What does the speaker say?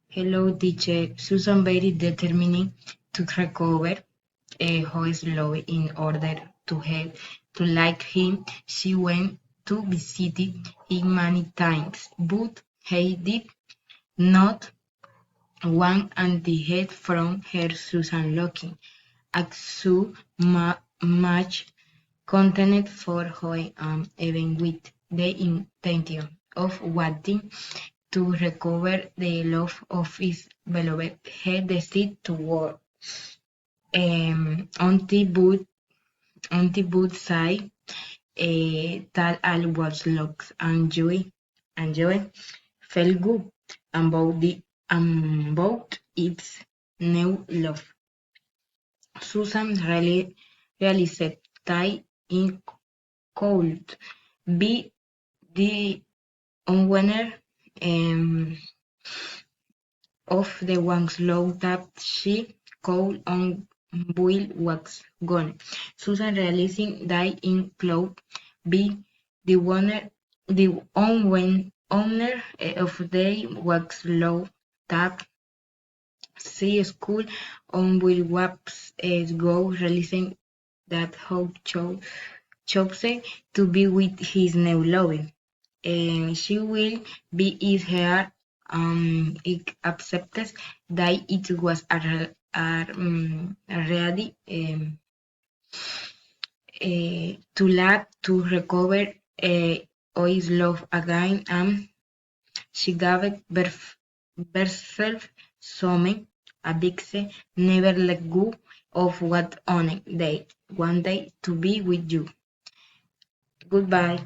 Hello, teacher. Susan very determined to recover his love in order to help to like him. She went to visit him many times, but he did not want and the head from her Susan looking at so much content for her even with the intention of wanting to recover the love of his beloved, he decided to work on the boot side that all was looks and joy felt good about its new love. Susan really realized that it could be the owner um, of the one's love that she called on Will was gone. Susan realizing that in Cloud be the owner of the wax love that she school on Will was go realizing that how chose to be with his new love. And she will be is her it accepts that it was ready to lack to recover his love again and she gave herself some addicts never let go of what on day one day to be with you. Goodbye.